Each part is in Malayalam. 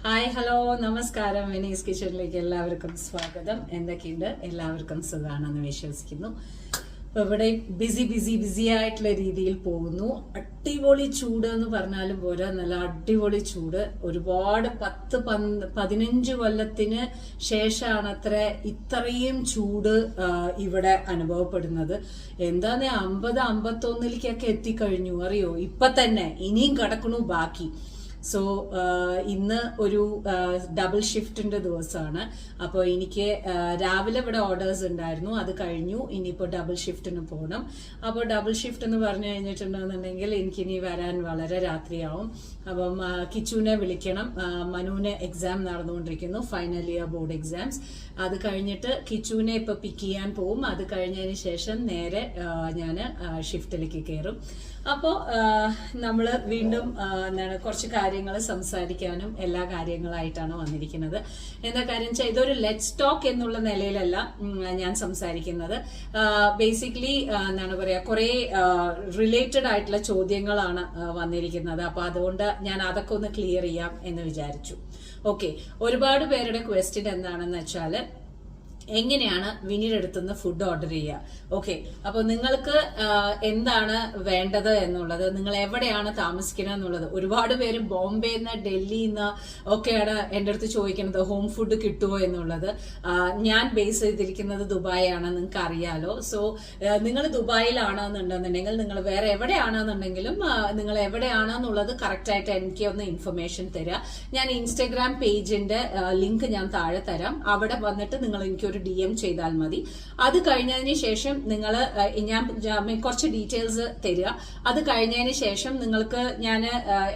ഹായ് ഹലോ നമസ്കാരം. വിനീസ് കിച്ചണിലേക്ക് എല്ലാവർക്കും സ്വാഗതം. എന്തൊക്കെയുണ്ട്? എല്ലാവർക്കും സുഖമാണെന്ന് വിശ്വസിക്കുന്നു. അപ്പൊ ഇവിടെ ബിസി ആയിട്ടുള്ള രീതിയിൽ പോകുന്നു. അടിപൊളി ചൂട് എന്ന് പറഞ്ഞാലും പോരാ, നല്ല അടിപൊളി ചൂട്. ഒരുപാട് 10-15 കൊല്ലത്തിന് ശേഷമാണ് ഇത്രയും ചൂട് ഇവിടെ അനുഭവപ്പെടുന്നത്. എന്താന്ന് 50-51 എത്തിക്കഴിഞ്ഞു അറിയോ? ഇപ്പൊ തന്നെ ഇനിയും കിടക്കണു ബാക്കി. സോ ഇന്ന് ഒരു ഡബിൾ ഷിഫ്റ്റിന്റെ ദിവസമാണ്. അപ്പോൾ എനിക്ക് രാവിലെ ഇവിടെ ഓർഡേഴ്സ് ഉണ്ടായിരുന്നു, അത് കഴിഞ്ഞു. ഇനിയിപ്പോൾ ഡബിൾ ഷിഫ്റ്റിന് പോകണം. അപ്പോൾ ഡബിൾ ഷിഫ്റ്റ് എന്ന് പറഞ്ഞു കഴിഞ്ഞിട്ടുണ്ടെന്നുണ്ടെങ്കിൽ എനിക്കിനി വരാൻ വളരെ രാത്രിയാവും. അപ്പം കിച്ചുവിനെ വിളിക്കണം. മനുവിന് എക്സാം നടന്നുകൊണ്ടിരിക്കുന്നു, ഫൈനൽ ഇയർ ബോർഡ് എക്സാംസ്. അത് കഴിഞ്ഞിട്ട് കിച്ചുവിനെ ഇപ്പൊ പിക്ക് ചെയ്യാൻ പോവും. അത് കഴിഞ്ഞതിന് ശേഷം നേരെ ഞാൻ ഷിഫ്റ്റിലേക്ക് കയറും. അപ്പോൾ നമ്മൾ വീണ്ടും കുറച്ച് കാര്യങ്ങൾ സംസാരിക്കാനും എല്ലാ കാര്യങ്ങളായിട്ടാണ് വന്നിരിക്കുന്നത്. എന്താ കാര്യം വെച്ചാൽ ഇതൊരു ലെറ്റ്സ് ടോക്ക് എന്നുള്ള നിലയിലല്ല ഞാൻ സംസാരിക്കുന്നത്. ബേസിക്കലി കുറെ റിലേറ്റഡ് ആയിട്ടുള്ള ചോദ്യങ്ങളാണ് വന്നിരിക്കുന്നത്. അപ്പൊ അതുകൊണ്ട് ഞാൻ അതൊക്കെ ഒന്ന് ക്ലിയർ ചെയ്യാം എന്ന് വിചാരിച്ചു. ഓക്കെ, ഒരുപാട് പേരുടെ ക്വസ്റ്റ്യൻ എന്താണെന്ന് വെച്ചാല് എങ്ങനെയാണ് വിനിയുടെ അടുത്തുനിന്ന് ഫുഡ് ഓർഡർ ചെയ്യുക? ഓക്കെ, അപ്പൊ നിങ്ങൾക്ക് എന്താണ് വേണ്ടത് എന്നുള്ളത്, നിങ്ങൾ എവിടെയാണ് താമസിക്കുന്നത് എന്നുള്ളത്. ഒരുപാട് പേര് ബോംബെന്ന് ഡൽഹിന്ന് ഒക്കെയാണ് എൻ്റെ അടുത്ത് ചോദിക്കുന്നത് ഹോം ഫുഡ് കിട്ടുമോ എന്നുള്ളത്. ഞാൻ ബേസ് ചെയ്തിരിക്കുന്നത് ദുബായാണ്, നിങ്ങൾക്ക് അറിയാലോ. സോ നിങ്ങൾ ദുബായിലാണെന്നുണ്ടെന്നുണ്ടെങ്കിൽ നിങ്ങൾ വേറെ എവിടെയാണെന്നുണ്ടെങ്കിലും നിങ്ങൾ എവിടെയാണെന്നുള്ളത് കറക്റ്റ് ആയിട്ട് എനിക്ക് ഒന്ന് ഇൻഫർമേഷൻ തരിക. ഞാൻ ഇൻസ്റ്റഗ്രാം പേജിന്റെ ലിങ്ക് ഞാൻ താഴെ തരാം. അവിടെ വന്നിട്ട് നിങ്ങൾ എനിക്കൊരു DM ചെയ്താൽ മതി. അത് കഴിഞ്ഞതിന് ശേഷം നിങ്ങൾ ഞാൻ കുറച്ച് ഡീറ്റെയിൽസ് തരിക. അത് കഴിഞ്ഞതിന് ശേഷം നിങ്ങൾക്ക് ഞാൻ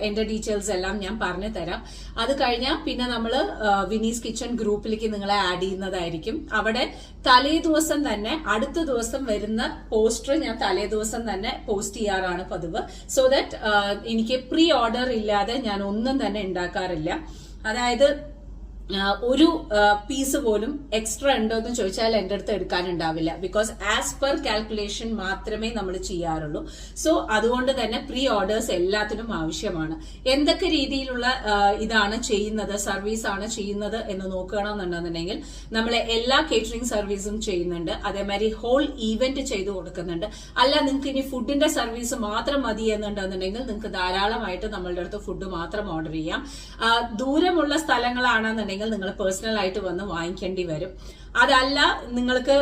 എന്റെ ഡീറ്റെയിൽസ് എല്ലാം ഞാൻ പറഞ്ഞു തരാം. അത് കഴിഞ്ഞാൽ പിന്നെ നമ്മൾ വിനീസ് കിച്ചൺ ഗ്രൂപ്പിലേക്ക് നിങ്ങളെ ആഡ് ചെയ്യുന്നതായിരിക്കും. അവിടെ തലേ ദിവസം തന്നെ, അടുത്ത ദിവസം വരുന്ന പോസ്റ്റർ ഞാൻ തലേ ദിവസം തന്നെ പോസ്റ്റ് ചെയ്യാറാണ് പതിവ്. സോ ദാറ്റ് എനിക്ക് പ്രീ ഓർഡർ ഇല്ലാതെ ഞാൻ ഒന്നും തന്നെ ഉണ്ടാക്കാറില്ല. അതായത് ഒരു പീസ് പോലും എക്സ്ട്രാ ഉണ്ടോ എന്ന് ചോദിച്ചാൽ എന്റെ അടുത്ത് എടുക്കാനുണ്ടാവില്ല. ബിക്കോസ് ആസ് പെർ കാൽക്കുലേഷൻ മാത്രമേ നമ്മൾ ചെയ്യാറുള്ളൂ. സോ അതുകൊണ്ട് തന്നെ പ്രീ ഓർഡേഴ്സ് എല്ലാത്തിനും ആവശ്യമാണ്. എന്തൊക്കെ രീതിയിലുള്ള ഇതാണ് ചെയ്യുന്നത്, സർവീസ് ആണ് ചെയ്യുന്നത് എന്ന് നോക്കുകയാണെന്നുണ്ടെന്നുണ്ടെങ്കിൽ നമ്മൾ എല്ലാ കേറ്ററിംഗ് സർവീസും ചെയ്യുന്നുണ്ട്. അതേമാതിരി ഹോൾ ഈവന്റ് ചെയ്തു കൊടുക്കുന്നുണ്ട്. അല്ല നിങ്ങൾക്ക് ഇനി ഫുഡിന്റെ സർവീസ് മാത്രം മതി എന്നുണ്ടെന്നുണ്ടെങ്കിൽ നിങ്ങൾക്ക് ധാരാളമായിട്ട് നമ്മളുടെ അടുത്ത് ഫുഡ് മാത്രം ഓർഡർ ചെയ്യാം. ദൂരമുള്ള സ്ഥലങ്ങളാണെന്നുണ്ടെങ്കിൽ നിങ്ങൾ പേഴ്സണൽ ആയിട്ട് വന്ന് വാങ്ങിക്കേണ്ടി വരും. അതല്ല നിങ്ങൾക്ക്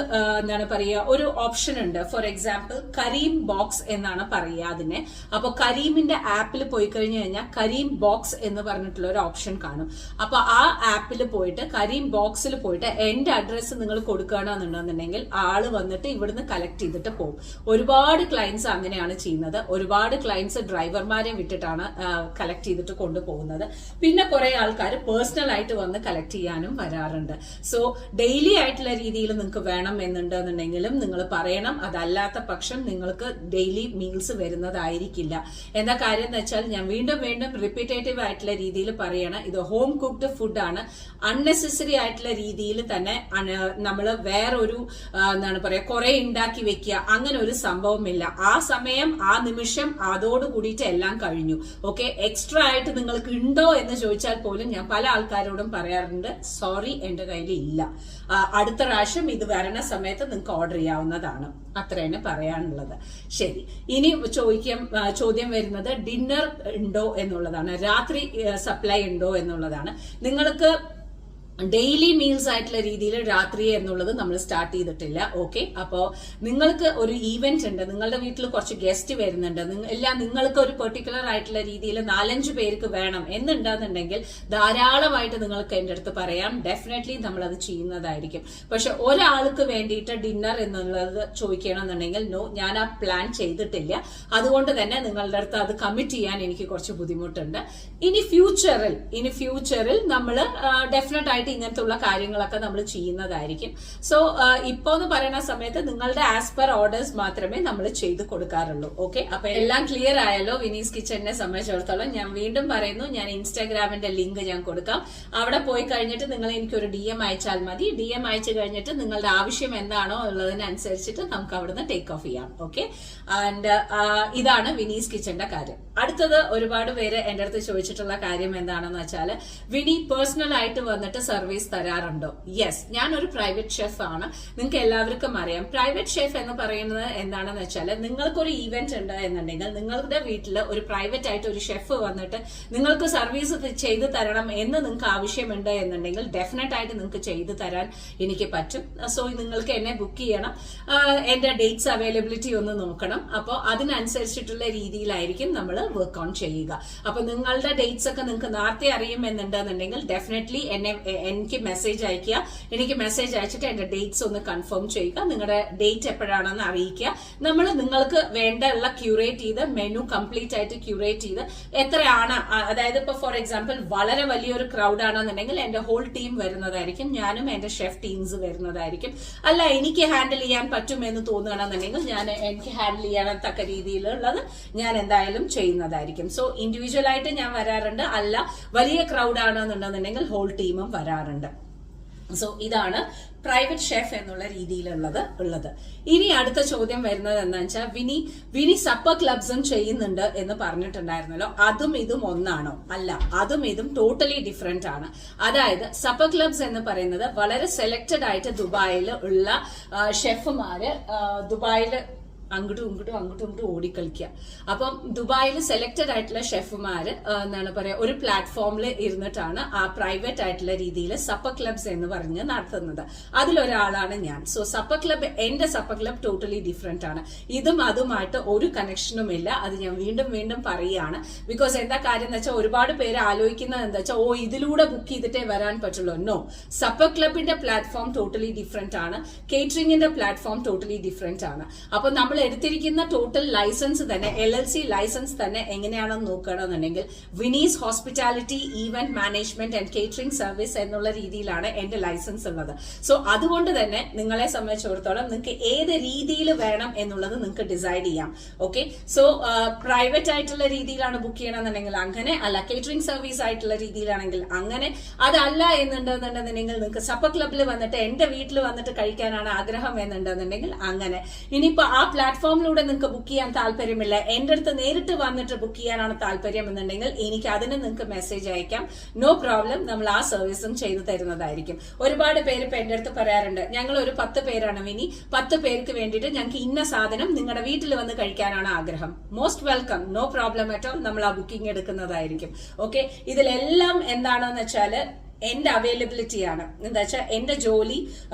ഒരു ഓപ്ഷൻ ഉണ്ട്. ഫോർ എക്സാമ്പിൾ കരീം ബോക്സ് എന്നാണ് പറയുക അതിനെ. അപ്പൊ കരീമിന്റെ ആപ്പിൽ പോയി കഴിഞ്ഞു കഴിഞ്ഞാൽ കരീം ബോക്സ് എന്ന് പറഞ്ഞിട്ടുള്ള ഒരു ഓപ്ഷൻ കാണും. അപ്പൊ ആ ആപ്പിൽ പോയിട്ട് കരീം ബോക്സിൽ പോയിട്ട് എന്റെ അഡ്രസ്സ് നിങ്ങൾ കൊടുക്കുകയാണെന്നുണ്ടെന്നുണ്ടെങ്കിൽ ആള് വന്നിട്ട് ഇവിടുന്ന് കളക്ട് ചെയ്തിട്ട് പോകും. ഒരുപാട് ക്ലയൻസ് അങ്ങനെയാണ് ചെയ്യുന്നത്. ഒരുപാട് ക്ലയൻസ് ഡ്രൈവർമാരെ വിട്ടിട്ടാണ് കളക്ട് ചെയ്തിട്ട് കൊണ്ടുപോകുന്നത്. പിന്നെ കുറെ ആൾക്കാർ പേഴ്സണൽ ആയിട്ട് വന്ന് കളക്ട് ചെയ്യാനും വരാറുണ്ട്. സോ ഡെയിലി ആയിട്ടുള്ള രീതിയിൽ നിങ്ങൾക്ക് വേണം എന്നുണ്ടെന്നുണ്ടെങ്കിലും നിങ്ങൾ പറയണം. അതല്ലാത്ത പക്ഷം നിങ്ങൾക്ക് ഡെയിലി മീൽസ് വരുന്നതായിരിക്കില്ല. എന്താ കാര്യം എന്ന് വെച്ചാൽ ഞാൻ വീണ്ടും റിപ്പീറ്റേറ്റീവ് ആയിട്ടുള്ള രീതിയിൽ പറയണം, ഇത് ഹോം കുക്ക്ഡ് ഫുഡാണ്. അൺനെസസറി ആയിട്ടുള്ള രീതിയിൽ തന്നെ നമ്മൾ വേറൊരു കുറെ ഉണ്ടാക്കി വെക്കുക, അങ്ങനെ ഒരു സംഭവമില്ല. ആ സമയം ആ നിമിഷം അതോട് കൂടിയിട്ട് എല്ലാം കഴിഞ്ഞു. ഓക്കെ, എക്സ്ട്രാ ആയിട്ട് നിങ്ങൾക്ക് ഉണ്ടോ എന്ന് ചോദിച്ചാൽ പോലും ഞാൻ പല ആൾക്കാരോടും പറയാറുണ്ട്, സോറി എന്റെ കയ്യിൽ ഇല്ല, അടുത്ത പ്രാവശ്യം ഇത് വരണ സമയത്ത് നിങ്ങൾക്ക് ഓർഡർ ചെയ്യാവുന്നതാണ്. അത്ര തന്നെ പറയാനുള്ളത്. ശരി, ഇനി ചോദ്യം വരുന്നത് ഡിന്നർ ഉണ്ടോ എന്നുള്ളതാണ്. രാത്രി സപ്ലൈ ഉണ്ടോ എന്നുള്ളതാണ്. നിങ്ങൾക്ക് ഡെയിലി മീൽസ് ആയിട്ടുള്ള രീതിയിൽ രാത്രി എന്നുള്ളത് നമ്മൾ സ്റ്റാർട്ട് ചെയ്തിട്ടില്ല. ഓക്കെ, അപ്പോ നിങ്ങൾക്ക് ഒരു ഈവന്റ് ഉണ്ട്, നിങ്ങളുടെ വീട്ടിൽ കുറച്ച് ഗസ്റ്റ് വരുന്നുണ്ട്, നിങ്ങൾക്ക് ഒരു പെർട്ടിക്കുലർ ആയിട്ടുള്ള രീതിയിൽ 4-5 പേർക്ക് വേണം എന്നുണ്ടെന്നുണ്ടെങ്കിൽ ധാരാളമായിട്ട് നിങ്ങൾക്ക് എന്റെ അടുത്ത് പറയാം. ഡെഫിനറ്റ്ലി നമ്മൾ അത് ചെയ്യുന്നതായിരിക്കും. പക്ഷെ ഒരാൾക്ക് വേണ്ടിയിട്ട് ഡിന്നർ എന്നുള്ളത് ചോദിക്കണമെന്നുണ്ടെങ്കിൽ നോ, ഞാൻ ആ പ്ലാൻ ചെയ്തിട്ടില്ല. അതുകൊണ്ട് തന്നെ നിങ്ങളുടെ അടുത്ത് അത് കമ്മിറ്റ് ചെയ്യാൻ എനിക്ക് കുറച്ച് ബുദ്ധിമുട്ടുണ്ട്. ഇനി ഫ്യൂച്ചറിൽ നമ്മൾ ഡെഫിനറ്റ് ആയിട്ട് ഇങ്ങനത്തെ ഉള്ള കാര്യങ്ങളൊക്കെ നമ്മൾ ചെയ്യുന്നതായിരിക്കും. സോ ഇപ്പോ എന്ന് പറയുന്ന സമയത്ത് നിങ്ങളുടെ ആസ് പെർ ഓർഡേഴ്സ് മാത്രമേ നമ്മൾ ചെയ്ത് കൊടുക്കാറുള്ളൂ. ഓക്കെ, അപ്പൊ എല്ലാം ക്ലിയർ ആയല്ലോ വിനീസ് കിച്ചണിനെ സംബന്ധിച്ചിടത്തോളം. ഞാൻ വീണ്ടും പറയുന്നു, ഞാൻ ഇൻസ്റ്റാഗ്രാമിന്റെ ലിങ്ക് ഞാൻ കൊടുക്കാം. അവിടെ പോയി കഴിഞ്ഞിട്ട് നിങ്ങൾ എനിക്കൊരു DM അയച്ചാൽ മതി. DM അയച്ചു കഴിഞ്ഞിട്ട് നിങ്ങളുടെ ആവശ്യം എന്താണോ ഉള്ളതിനനുസരിച്ചിട്ട് നമുക്ക് അവിടുന്ന് ടേക്ക് ഓഫ് ചെയ്യാം. ഓക്കെ, ആൻഡ് ഇതാണ് വിനീസ് കിച്ചന്റെ കാര്യം. അടുത്തത് ഒരുപാട് പേര് എന്റെ അടുത്ത് ചോദിച്ചിട്ടുള്ള കാര്യം എന്താണെന്ന് വെച്ചാൽ, വിനി പേഴ്സണൽ ആയിട്ട് വന്നിട്ട് സർവീസ് തരാറുണ്ടോ? യെസ്, ഞാൻ ഒരു പ്രൈവറ്റ് ഷെഫ് ആണ്. നിങ്ങൾക്ക് എല്ലാവർക്കും അറിയാം. പ്രൈവറ്റ് ഷെഫ് എന്ന് പറയുന്നത് എന്താണെന്ന് വെച്ചാൽ, നിങ്ങൾക്കൊരു ഈവന്റ് ഉണ്ട് എന്നുണ്ടെങ്കിൽ നിങ്ങളുടെ വീട്ടിൽ ഒരു പ്രൈവറ്റ് ആയിട്ട് ഒരു ഷെഫ് വന്നിട്ട് നിങ്ങൾക്ക് സർവീസ് ചെയ്തു തരണം എന്ന് നിങ്ങൾക്ക് ആവശ്യമുണ്ട് എന്നുണ്ടെങ്കിൽ ഡെഫിനറ്റ് ആയിട്ട് നിങ്ങൾക്ക് ചെയ്തു തരാൻ എനിക്ക് പറ്റും. സോ നിങ്ങൾക്ക് എന്നെ ബുക്ക് ചെയ്യണം. എന്റെ ഡേറ്റ്സ് അവൈലബിലിറ്റി ഒന്ന് നോക്കണം. അപ്പോൾ അതിനനുസരിച്ചിട്ടുള്ള രീതിയിലായിരിക്കും നമ്മൾ വർക്ക് ഓൺ ചെയ്യുക. അപ്പൊ നിങ്ങളുടെ ഡേറ്റ്സ് ഒക്കെ നിങ്ങൾക്ക് നേരത്തെ അറിയുമെന്നുണ്ടെന്നുണ്ടെങ്കിൽ ഡെഫിനറ്റ്ലി എനിക്ക് മെസ്സേജ് അയക്കുക. എനിക്ക് മെസ്സേജ് അയച്ചിട്ട് എന്റെ ഡേറ്റ്സ് ഒന്ന് കൺഫേം ചെയ്യുക. നിങ്ങളുടെ ഡേറ്റ് എപ്പോഴാണെന്ന് അറിയിക്കുക. നമ്മൾ നിങ്ങൾക്ക് വേണ്ട ഉള്ള ക്യൂറേറ്റ് ചെയ്ത് മെനു കംപ്ലീറ്റ് ആയിട്ട് ക്യൂറേറ്റ് ചെയ്ത് എത്രയാണ്, അതായത് ഇപ്പൊ ഫോർ എക്സാമ്പിൾ വളരെ വലിയൊരു ക്രൗഡ് ആണെന്നുണ്ടെങ്കിൽ എന്റെ ഹോൾ ടീം വരുന്നതായിരിക്കും. ഞാനും എന്റെ ഷെഫ് ടീംസ് വരുന്നതായിരിക്കും. അല്ല, എനിക്ക് ഹാൻഡിൽ ചെയ്യാൻ പറ്റും എന്ന് തോന്നുകയാണെന്നുണ്ടെങ്കിൽ എനിക്ക് ഹാൻഡിൽ ചെയ്യാൻ തക്ക രീതിയിലുള്ളത് ഞാൻ എന്തായാലും ചെയ്യുന്നതായിരിക്കും. സോ ഇൻഡിവിജ്വൽ ആയിട്ട് ഞാൻ വരാറുണ്ട്. അല്ല, വലിയ ക്രൗഡ് ആണെന്നുണ്ടെന്നുണ്ടെങ്കിൽ ഹോൾ ടീമും വരാറുണ്ട്. സോ ഇതാണ് പ്രൈവറ്റ് ഷെഫ് എന്നുള്ള രീതിയിലുള്ളത്. ഇനി അടുത്ത ചോദ്യം വരുന്നത് എന്താണെന്ന് വെച്ചാൽ, വിനി സപ്പർ ക്ലബ്സും ചെയ്യുന്നുണ്ട് എന്ന് പറഞ്ഞിട്ടുണ്ടായിരുന്നല്ലോ. അതും ഇതും ഒന്നാണോ? അല്ല, അതും ഇതും ടോട്ടലി ഡിഫറെന്റ് ആണ്. അതായത് സപ്പർ ക്ലബ്സ് എന്ന് പറയുന്നത് വളരെ സെലക്ടഡ് ആയിട്ട് ദുബായിൽ ഉള്ള ഷെഫുമാര് ദുബായിൽ അങ്ങോട്ടും ഇങ്ങോട്ടും ഓടിക്കളിക്കുക. അപ്പം ദുബായിൽ സെലക്ടഡ് ആയിട്ടുള്ള ഷെഫുമാര് എന്താണ് പറയാ, ഒരു പ്ലാറ്റ്ഫോമിൽ ഇരുന്നിട്ടാണ് ആ പ്രൈവറ്റ് ആയിട്ടുള്ള രീതിയിൽ സപ്പർ ക്ലബ്സ് എന്ന് പറഞ്ഞ് നടത്തുന്നത്. അതിലൊരാളാണ് ഞാൻ. സോ സപ്പർ ക്ലബ്, എന്റെ സപ്പർ ക്ലബ് ടോട്ടലി ഡിഫറെന്റ് ആണ്. ഇതും അതുമായിട്ട് ഒരു കണക്ഷനും ഇല്ല. അത് ഞാൻ വീണ്ടും പറയുകയാണ്. ബിക്കോസ് എന്താ കാര്യം എന്ന് വെച്ചാൽ, ഒരുപാട് പേര് ആലോചിക്കുന്നത് എന്താ വെച്ചാൽ, ഇതിലൂടെ ബുക്ക് ചെയ്തിട്ടേ വരാൻ പറ്റുള്ളൂ. നോ, സപ്പർ ക്ലബിന്റെ പ്ലാറ്റ്ഫോം ടോട്ടലി ഡിഫറെന്റ് ആണ്. കേറ്ററിംഗിന്റെ പ്ലാറ്റ്ഫോം ടോട്ടലി ഡിഫറെന്റ് ആണ്. അപ്പൊ നമ്മൾ എടുത്തിരിക്കുന്ന ടോട്ടൽ ലൈസൻസ് തന്നെ, LLC ലൈസൻസ് തന്നെ എങ്ങനെയാണെന്ന് നോക്കണമെന്നുണ്ടെങ്കിൽ വിനീസ് hospitality event management and catering service എന്നുള്ള രീതിയിലാണ് എന്റെ ലൈസൻസ് ഉള്ളത്. സോ അതുകൊണ്ട് തന്നെ നിങ്ങളെ സംബന്ധിച്ചിടത്തോളം നിങ്ങൾക്ക് ഏത് രീതിയിൽ വേണം എന്നുള്ളത് നിങ്ങൾക്ക് ഡിസൈഡ് ചെയ്യാം. ഓക്കെ, സോ പ്രൈവറ്റ് ആയിട്ടുള്ള രീതിയിലാണ് ബുക്ക് ചെയ്യണമെന്നുണ്ടെങ്കിൽ അങ്ങനെ, അല്ല കേറ്ററിംഗ് സർവീസ് ആയിട്ടുള്ള രീതിയിലാണെങ്കിൽ അങ്ങനെ, അതല്ല എന്നുണ്ടെന്നുണ്ടെന്നുണ്ടെങ്കിൽ നിങ്ങൾക്ക് സപ്പർ ക്ലബിൽ വന്നിട്ട് എന്റെ വീട്ടിൽ വന്നിട്ട് കഴിക്കാനാണ് ആഗ്രഹം എന്നുണ്ടെന്നുണ്ടെങ്കിൽ അങ്ങനെ. ഇനിയിപ്പോ ആ പ്ലാറ്റ്ഫോമിലൂടെ നിങ്ങൾക്ക് ബുക്ക് ചെയ്യാൻ താല്പര്യമില്ല, എന്റെ അടുത്ത് നേരിട്ട് വന്നിട്ട് ബുക്ക് ചെയ്യാനാണ് താല്പര്യം എന്നുണ്ടെങ്കിൽ എനിക്ക് അതിന് നിങ്ങൾക്ക് മെസ്സേജ് അയക്കാം. നോ പ്രോബ്ലം, നമ്മൾ ആ സർവീസും ചെയ്തു തരുന്നതായിരിക്കും. ഒരുപാട് പേര് ഇപ്പൊ എന്റെ അടുത്ത് പറയാറുണ്ട്, ഞങ്ങൾ ഒരു 10 പേരാണ് വിനി, 10 പേർക്ക് വേണ്ടിയിട്ട് ഞങ്ങൾക്ക് ഇന്ന സാധനം നിങ്ങളുടെ വീട്ടിൽ വന്ന് കഴിക്കാനാണ് ആഗ്രഹം. Most welcome, no problem at all, നമ്മൾ ആ ബുക്കിംഗ് എടുക്കുന്നതായിരിക്കും. ഓക്കെ, ഇതിലെല്ലാം എന്താണെന്ന് വെച്ചാല് എന്റെ അവൈലബിലിറ്റിയാണ്. എന്താ വെച്ചാൽ എന്റെ ജോലി,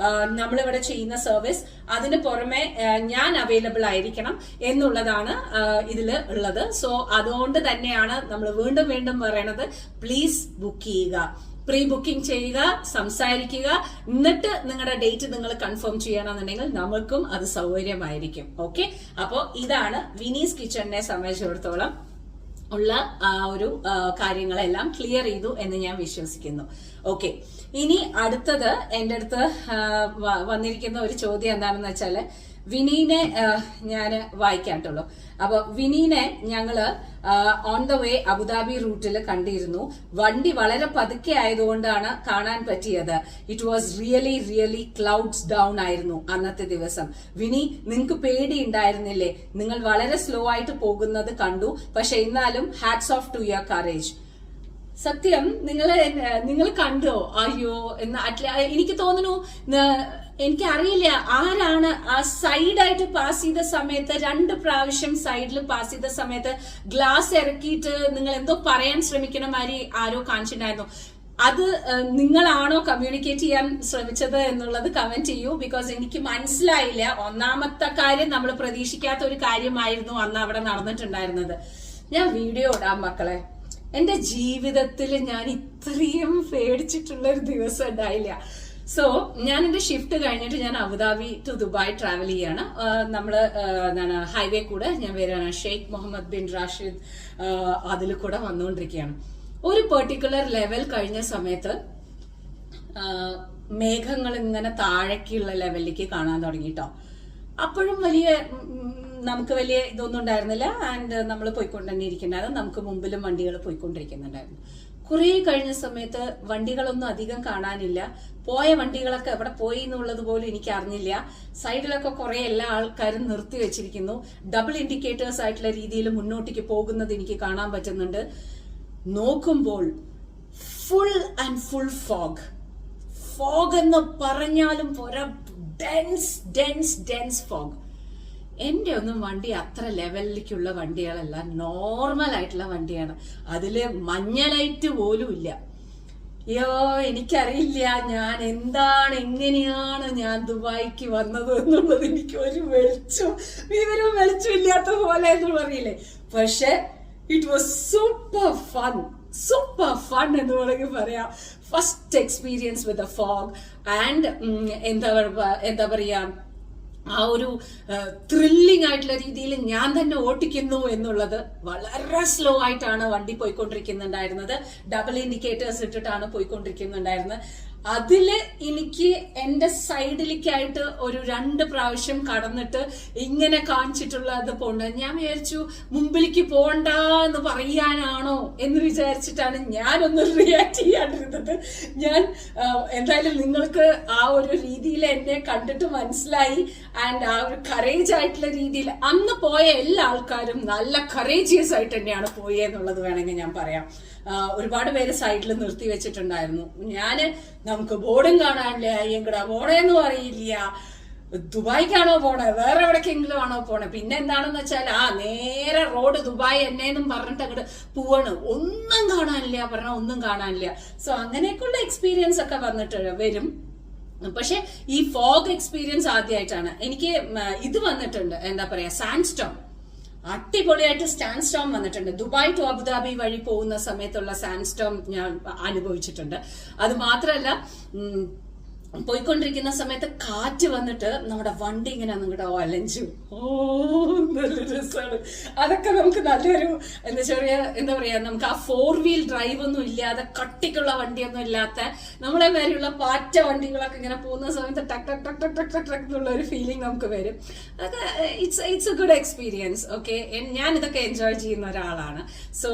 നമ്മളിവിടെ ചെയ്യുന്ന സർവീസ്, അതിന് പുറമെ ഞാൻ അവൈലബിൾ ആയിരിക്കണം എന്നുള്ളതാണ് ഇതിൽ ഉള്ളത്. സോ അതുകൊണ്ട് തന്നെയാണ് നമ്മൾ വീണ്ടും പറയണത്, പ്ലീസ് ബുക്ക് ചെയ്യുക, പ്രീ ബുക്കിംഗ് ചെയ്യുക, സംസാരിക്കുക, എന്നിട്ട് നിങ്ങളുടെ ഡേറ്റ് നിങ്ങൾ കൺഫേം ചെയ്യണമെന്നുണ്ടെങ്കിൽ നമുക്കും അത് സൗകര്യമായിരിക്കും. ഓക്കെ, അപ്പോ ഇതാണ് വിനീസ് കിച്ചണിനെ സംബന്ധിച്ചിടത്തോളം ഉള്ള ഒരു കാര്യങ്ങളെല്ലാം ക്ലിയർ ചെയ്തു എന്ന് ഞാൻ വിശ്വസിക്കുന്നു. ഓക്കെ, ഇനി അടുത്തത് എന്റെ അടുത്ത് വന്നിരിക്കുന്ന ഒരു ചോദ്യം എന്താണെന്ന് വെച്ചാല്, വിനീനെ ഞാൻ വായിക്കാട്ടുള്ളൂ. അപ്പൊ വിനീനെ ഞങ്ങള് ഓൺ ദ വേ അബുദാബി റൂട്ടിൽ കണ്ടിരുന്നു. വണ്ടി വളരെ പതുക്കെ ആയതുകൊണ്ടാണ് കാണാൻ പറ്റിയത്. It was really clouds down ആയിരുന്നു അന്നത്തെ ദിവസം. വിനി, നിങ്ങൾക്ക് പേടി ഉണ്ടായിരുന്നില്ലേ? നിങ്ങൾ വളരെ സ്ലോ ആയിട്ട് പോകുന്നത് കണ്ടു. പക്ഷെ എന്നാലും hats of two your courage. സത്യം, നിങ്ങൾ കണ്ടോ? അയ്യോ, എനിക്ക് തോന്നുന്നു, എനിക്കറിയില്ല ആരാണ് ആ സൈഡായിട്ട് പാസ് ചെയ്ത സമയത്ത്, 2 പ്രാവശ്യം സൈഡിൽ പാസ് ചെയ്ത സമയത്ത് ഗ്ലാസ് ഇറക്കിയിട്ട് നിങ്ങൾ എന്തോ പറയാൻ ശ്രമിക്കണ മാതിരി ആരോ കാണിച്ചിട്ടുണ്ടായിരുന്നു. അത് നിങ്ങളാണോ കമ്മ്യൂണിക്കേറ്റ് ചെയ്യാൻ ശ്രമിച്ചത് എന്നുള്ളത് കമന്റ് ചെയ്യൂ. ബിക്കോസ് എനിക്ക് മനസ്സിലായില്ല. ഒന്നാമത്തെ കാര്യം, നമ്മൾ പ്രതീക്ഷിക്കാത്ത ഒരു കാര്യമായിരുന്നു അന്ന് അവിടെ നടന്നിട്ടുണ്ടായിരുന്നത്. ഞാൻ വീഡിയോ ഇടാം മക്കളെ. എന്റെ ജീവിതത്തിൽ ഞാൻ ഇത്രയും പേടിച്ചിട്ടുള്ള ഒരു ദിവസം ഉണ്ടായില്ല. സോ ഞാൻ എന്റെ ഷിഫ്റ്റ് കഴിഞ്ഞിട്ട് ഞാൻ അബുദാബി ടു ദുബായ് ട്രാവൽ ചെയ്യാണ്. നമ്മള് ഹൈവേ കൂടെ ഞാൻ വരികയാണ്. ഷെയ്ഖ് മുഹമ്മദ് ബിൻ റാഷിദ് അതിൽ കൂടെ വന്നുകൊണ്ടിരിക്കുകയാണ്. ഒരു പെർട്ടിക്കുലർ ലെവൽ കഴിഞ്ഞ സമയത്ത് മേഘങ്ങൾ ഇങ്ങനെ താഴേക്കുള്ള ലെവലിലേക്ക് കാണാൻ തുടങ്ങിട്ടോ. അപ്പോഴും നമുക്ക് വലിയ ഇതൊന്നും ഉണ്ടായിരുന്നില്ല. ആൻഡ് നമ്മൾ പോയിക്കൊണ്ട് തന്നെ ഇരിക്കുന്നുണ്ടായിരുന്നു. നമുക്ക് മുമ്പിലും വണ്ടികൾ പോയിക്കൊണ്ടിരിക്കുന്നുണ്ടായിരുന്നു. കുറെ കഴിഞ്ഞ സമയത്ത് വണ്ടികളൊന്നും അധികം കാണാനില്ല. പോയ വണ്ടികളൊക്കെ എവിടെ പോയി എന്നുള്ളത് പോലും എനിക്ക് അറിഞ്ഞില്ല. സൈഡിലൊക്കെ കുറെ എല്ലാ ആൾക്കാരും നിർത്തി വെച്ചിരിക്കുന്നു. ഡബിൾ ഇൻഡിക്കേറ്റേഴ്സ് ആയിട്ടുള്ള രീതിയിൽ മുന്നോട്ടേക്ക് പോകുന്നത് എനിക്ക് കാണാൻ പറ്റുന്നുണ്ട്. നോക്കുമ്പോൾ ഫുൾ ആൻഡ് ഫുൾ ഫോഗ് എന്ന് പറഞ്ഞാലും പോരാ, ഡെൻസ് ഫോഗ്. എന്റെ ഒന്നും വണ്ടി അത്ര ലെവലിലേക്കുള്ള വണ്ടികളല്ല, നോർമൽ ആയിട്ടുള്ള വണ്ടിയാണ്. അതില് മഞ്ഞ ലൈറ്റ് പോലും ഇല്ല. അയ്യോ, എനിക്കറിയില്ല ഞാൻ എങ്ങനെയാണ് ഞാൻ ദുബായിക്ക് വന്നത് എന്നുള്ളത്. എനിക്ക് ഒരു വെളിച്ചം ഇല്ലാത്ത പോലെ എന്ന് പറയില്ലേ. പക്ഷെ ഇറ്റ് വാസ് സൂപ്പർ ഫൺ എന്ന് വേണമെങ്കിൽ പറയാം. First experience with a fog. And എന്താ പറയാ, ആ ഒരു ത്രില്ലിംഗ് ആയിട്ടുള്ള രീതിയിൽ ഞാൻ തന്നെ ഓട്ടിക്കുന്നു എന്നുള്ളത്. വളരെ സ്ലോ ആയിട്ടാണ് വണ്ടി പോയിക്കൊണ്ടിരിക്കുന്നുണ്ടായിരുന്നത്. ഡബിൾ ഇൻഡിക്കേറ്റേഴ്സ് ഇട്ടിട്ടാണ് പോയിക്കൊണ്ടിരിക്കുന്നുണ്ടായിരുന്നത്. അതില് എനിക്ക് എന്റെ സൈഡിലേക്കായിട്ട് ഒരു 2 പ്രാവശ്യം കടന്നിട്ട് ഇങ്ങനെ കാണിച്ചിട്ടുള്ള അത് പോണ്ട്. ഞാൻ വിചാരിച്ചു മുമ്പിലേക്ക് പോണ്ട എന്ന് പറയാനാണോ എന്ന് വിചാരിച്ചിട്ടാണ് ഞാനൊന്ന് റിയാക്ട് ചെയ്യാണ്ടിരുന്നത്. ഞാൻ എന്തായാലും നിങ്ങൾക്ക് ആ ഒരു രീതിയിൽ എന്നെ കണ്ടിട്ട് മനസ്സിലായി. ആൻഡ് ആ ഒരു കറേജ് ആയിട്ടുള്ള രീതിയിൽ അന്ന് പോയ എല്ലാ ആൾക്കാരും നല്ല കറേജിയസ് ആയിട്ട് തന്നെയാണ് പോയെന്നുള്ളത് വേണമെങ്കിൽ ഞാൻ പറയാം. ഒരുപാട് പേര് സൈഡിൽ നിർത്തി വെച്ചിട്ടുണ്ടായിരുന്നു. നമുക്ക് ബോർഡും കാണാനില്ല, എങ്ങടാ പോണേന്നും അറിയില്ല, ദുബായിക്കാണോ പോണേ വേറെ എവിടേക്കെങ്കിലും ആണോ പോണേ, പിന്നെ എന്താണെന്ന് വെച്ചാൽ നേരെ റോഡ് ദുബായ് എന്നെന്നും പറഞ്ഞിട്ട് അങ്ങോട്ട് പോവാണ്. ഒന്നും കാണാനില്ല. സോ അങ്ങനെയൊക്കെയുള്ള എക്സ്പീരിയൻസ് ഒക്കെ വരും. പക്ഷെ ഈ ഫോഗ് എക്സ്പീരിയൻസ് ആദ്യമായിട്ടാണ് എനിക്ക്. ഇത് വന്നിട്ടുണ്ട്, എന്താ പറയാ, സാൻഡ്സ്റ്റോം. അടിപൊളിയായിട്ട് സാൻഡ്സ്റ്റോം വന്നിട്ടുണ്ട്. ദുബായ് ടു അബുദാബി വഴി പോകുന്ന സമയത്തുള്ള സാൻഡ്സ്റ്റോം ഞാൻ അനുഭവിച്ചിട്ടുണ്ട്. അത് മാത്രമല്ല, പോയിക്കൊണ്ടിരിക്കുന്ന സമയത്ത് കാറ്റ് വന്നിട്ട് നമ്മുടെ വണ്ടി ഇങ്ങനെ നിങ്ങളുടെ അലഞ്ചു. നല്ല രസമാണ്. അതൊക്കെ നമുക്ക് നല്ലൊരു എന്താ പറയാ, നമുക്ക് ആ 4 വീൽ ഡ്രൈവ് ഒന്നും ഇല്ലാതെ കട്ടിക്കുള്ള വണ്ടിയൊന്നും ഇല്ലാത്ത നമ്മളെ മാതിരിയുള്ള പാറ്റ വണ്ടികളൊക്കെ ഇങ്ങനെ പോകുന്ന സമയത്ത് ടക് ടക് ടക് ടക് ടക് ടക് ടക് എന്നുള്ള ഒരു ഫീലിംഗ് നമുക്ക് വരും. അതൊക്കെ it's A good experience. Okay, ഞാൻ ഇതൊക്കെ എൻജോയ് ചെയ്യുന്ന ഒരാളാണ്. സോ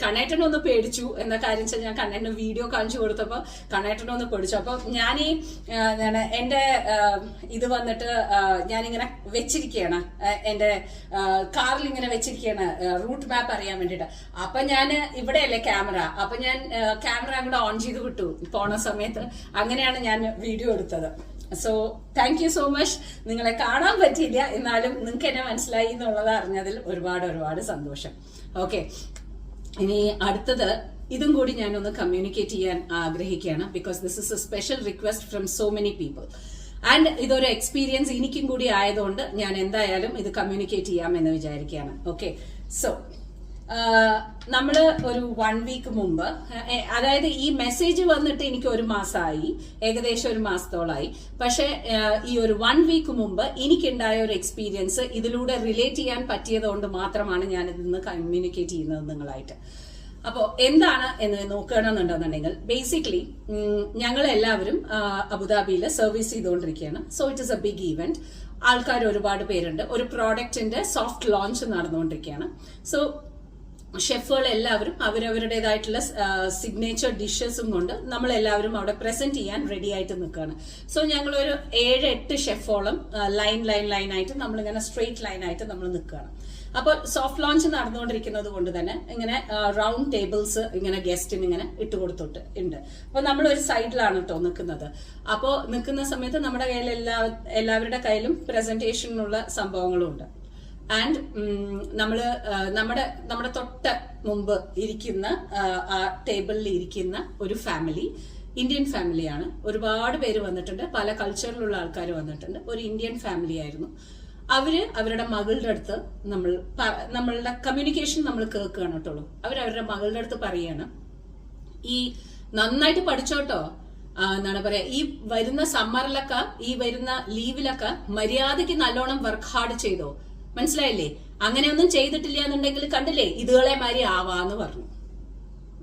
കണ്ണേട്ടനൊന്ന് പേടിച്ചു. എന്താ കാര്യം വെച്ചാൽ ഞാൻ കണ്ണേട്ടന് വീഡിയോ കാണിച്ചു കൊടുത്തപ്പോ കണ്ണേട്ടനൊന്ന് പേടിച്ചു. അപ്പൊ എന്റെ ഇത് വന്നിട്ട് ഞാനിങ്ങനെ വെച്ചിരിക്കുകയാണ്, എന്റെ കാറിൽ ഇങ്ങനെ വെച്ചിരിക്കുകയാണ് റൂട്ട് മാപ്പ് അറിയാൻ വേണ്ടിട്ട്. അപ്പൊ ഞാൻ ഇവിടെയല്ലേ ക്യാമറ, അപ്പൊ ഞാൻ ക്യാമറ അങ്ങോട്ട് ഓൺ ചെയ്ത് വിട്ടു പോണ സമയത്ത്. അങ്ങനെയാണ് ഞാൻ വീഡിയോ എടുത്തത്. So thank you so much. നിങ്ങളെ കാണാൻ പറ്റിയില്ല, എന്നാലും നിങ്ങൾക്ക് എന്നെ മനസ്സിലായി എന്നുള്ളത് അറിഞ്ഞതിൽ ഒരുപാട് സന്തോഷം. ഓക്കെ, ഇനി അടുത്തത് ഇതും കൂടി ഞാനൊന്ന് കമ്മ്യൂണിക്കേറ്റ് ചെയ്യാൻ ആഗ്രഹിക്കുകയാണ്. Because this is A special request from so many people. And ഇതൊരു എക്സ്പീരിയൻസ് എനിക്കും കൂടി ആയതുകൊണ്ട് ഞാൻ എന്തായാലും ഇത് കമ്മ്യൂണിക്കേറ്റ് ചെയ്യാമെന്ന് വിചാരിക്കുകയാണ്. ഓക്കെ, സോ നമ്മള് ഒരു 1 വീക്ക് മുമ്പ്, അതായത് ഈ മെസ്സേജ് വന്നിട്ട് എനിക്ക് 1 മാസമായി, ഏകദേശം 1 മാസത്തോളായി. പക്ഷെ ഈ ഒരു 1 വീക്ക് മുമ്പ് എനിക്കുണ്ടായ ഒരു എക്സ്പീരിയൻസ് ഇതിലൂടെ റിലേറ്റ് ചെയ്യാൻ പറ്റിയത് കൊണ്ട് മാത്രമാണ് ഞാൻ ഇതിന്ന് കമ്മ്യൂണിക്കേറ്റ് ചെയ്യുന്നത് നിങ്ങളായിട്ട്. അപ്പോ എന്താണ് എന്ന് നോക്കുകയാണെന്നുണ്ടെന്നുണ്ടെങ്കിൽ, ബേസിക്കലി ഞങ്ങൾ എല്ലാവരും അബുദാബിയിൽ സർവീസ് ചെയ്തുകൊണ്ടിരിക്കുകയാണ്. So it is a big event. ആൾക്കാർ ഒരുപാട് പേരുണ്ട്. ഒരു പ്രോഡക്റ്റിന്റെ സോഫ്റ്റ് ലോഞ്ച് നടന്നുകൊണ്ടിരിക്കുകയാണ്. സോ ഷെഫുകൾ എല്ലാവരും അവരവരുടേതായിട്ടുള്ള സിഗ്നേച്ചർ ഡിഷസും കൊണ്ട് നമ്മളെല്ലാവരും അവിടെ പ്രസന്റ് ചെയ്യാൻ റെഡി ആയിട്ട് നിൽക്കുകയാണ്. സോ ഞങ്ങളൊരു 7-8 ഷെഫോളം ലൈനായിട്ട് നമ്മളിങ്ങനെ സ്ട്രെയിറ്റ് ലൈനായിട്ട് നമ്മൾ നിൽക്കുകയാണ്. അപ്പോൾ സോഫ്റ്റ് ലോഞ്ച് നടന്നുകൊണ്ടിരിക്കുന്നത് കൊണ്ട് തന്നെ ഇങ്ങനെ റൗണ്ട് ടേബിൾസ് ഇങ്ങനെ ഗസ്റ്റിന് ഇങ്ങനെ ഇട്ടുകൊടുത്തിട്ട് ഉണ്ട്. അപ്പൊ നമ്മൾ ഒരു സൈഡിലാണ് കേട്ടോ നിൽക്കുന്നത്. അപ്പോൾ നിൽക്കുന്ന സമയത്ത് നമ്മുടെ കയ്യിൽ എല്ലാവരുടെ കയ്യിലും പ്രസന്റേഷനുള്ള സംഭവങ്ങളും ഉണ്ട്. ആൻഡ് നമ്മുടെ തൊട്ട് മുമ്പ് ഇരിക്കുന്ന ആ ടേബിളിൽ ഇരിക്കുന്ന ഒരു ഫാമിലി ഇന്ത്യൻ ഫാമിലിയാണ്. ഒരുപാട് പേര് വന്നിട്ടുണ്ട്, പല കൾച്ചറിലുള്ള ആൾക്കാർ വന്നിട്ടുണ്ട്. ഒരു ഇന്ത്യൻ ഫാമിലി ആയിരുന്നു. അവരുടെ മകളുടെ അടുത്ത് നമ്മളുടെ കമ്മ്യൂണിക്കേഷൻ നമ്മൾ കേൾക്കുകയാണ് കേട്ടോളൂ. അവരുടെ മകളുടെ അടുത്ത് പറയാണ്, ഈ നന്നായിട്ട് പഠിച്ചോട്ടോ, എന്താണ് പറയാ, ഈ വരുന്ന സമ്മറിലൊക്കെ, ഈ വരുന്ന ലീവിലൊക്കെ മര്യാദയ്ക്ക് നല്ലോണം വർക്ക് ഹാർഡ് ചെയ്തോ, മനസ്സിലായില്ലേ? അങ്ങനെയൊന്നും ചെയ്തിട്ടില്ല എന്നുണ്ടെങ്കിൽ കണ്ടില്ലേ ഇതുകളെ മാതിരി ആവാന്ന് പറഞ്ഞു.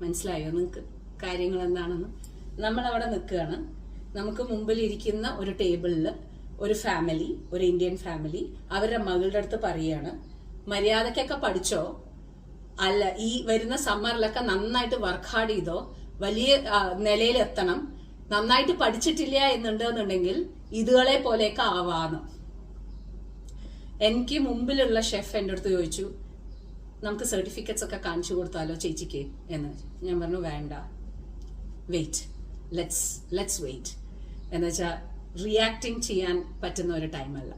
മനസ്സിലായോ നിങ്ങൾക്ക് കാര്യങ്ങൾ എന്താണെന്ന്? നമ്മൾ അവിടെ നിൽക്കുകയാണ്. നമുക്ക് മുമ്പിൽ ഇരിക്കുന്ന ഒരു ടേബിളിൽ ഒരു ഫാമിലി, ഒരു ഇന്ത്യൻ ഫാമിലി, അവരുടെ മകളുടെ അടുത്ത് പറയാണ്, മര്യാദക്കൊക്കെ പഠിച്ചോ, അല്ല ഈ വരുന്ന സമ്മറിലൊക്കെ നന്നായിട്ട് വർക്ക് ഹാർഡ് ചെയ്തോ, വലിയ നിലയിലെത്തണം, നന്നായിട്ട് പഠിച്ചിട്ടില്ല എന്നുണ്ടെന്നുണ്ടെങ്കിൽ ഇതുകളെ പോലെയൊക്കെ ആവാന്ന്. എനിക്ക് മുമ്പിലുള്ള ഷെഫ് എൻ്റെ അടുത്ത് ചോദിച്ചു, നമുക്ക് സർട്ടിഫിക്കറ്റ്സ് ഒക്കെ കാണിച്ചു കൊടുത്താലോ ചേച്ചിക്ക് എന്ന്. ഞാൻ പറഞ്ഞു വേണ്ട, വെയിറ്റ്, ലെറ്റ്സ് വെയിറ്റ് എന്ന് വെച്ചാൽ റിയാക്ടിങ് ചെയ്യാൻ പറ്റുന്ന ഒരു ടൈമല്ല.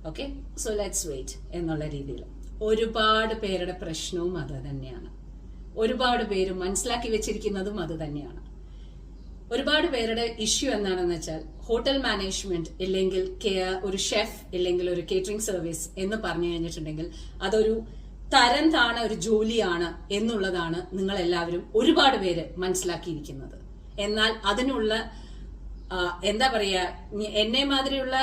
ഓക്കെ, സോ ലെറ്റ്സ് വെയിറ്റ് എന്നുള്ള രീതിയിൽ. ഒരുപാട് പേരുടെ പ്രശ്നവും അത് തന്നെയാണ്. ഒരുപാട് പേര് മനസ്സിലാക്കി വെച്ചിരിക്കുന്നതും അത് തന്നെയാണ്. ഒരുപാട് പേരുടെ ഇഷ്യൂ എന്താണെന്ന് വെച്ചാൽ ഹോട്ടൽ മാനേജ്മെന്റ് ഇല്ലെങ്കിൽ ഒരു ഷെഫ് ഇല്ലെങ്കിൽ ഒരു കേറ്ററിംഗ് സർവീസ് എന്ന് പറഞ്ഞു കഴിഞ്ഞിട്ടുണ്ടെങ്കിൽ അതൊരു തരം താണ ഒരു ജോലിയാണ് എന്നുള്ളതാണ് നിങ്ങൾ എല്ലാവരും ഒരുപാട് പേര് മനസ്സിലാക്കിയിരിക്കുന്നത്. എന്നാൽ അതിനുള്ള എന്താ പറയാ, എന്നെ മാതിരിയുള്ള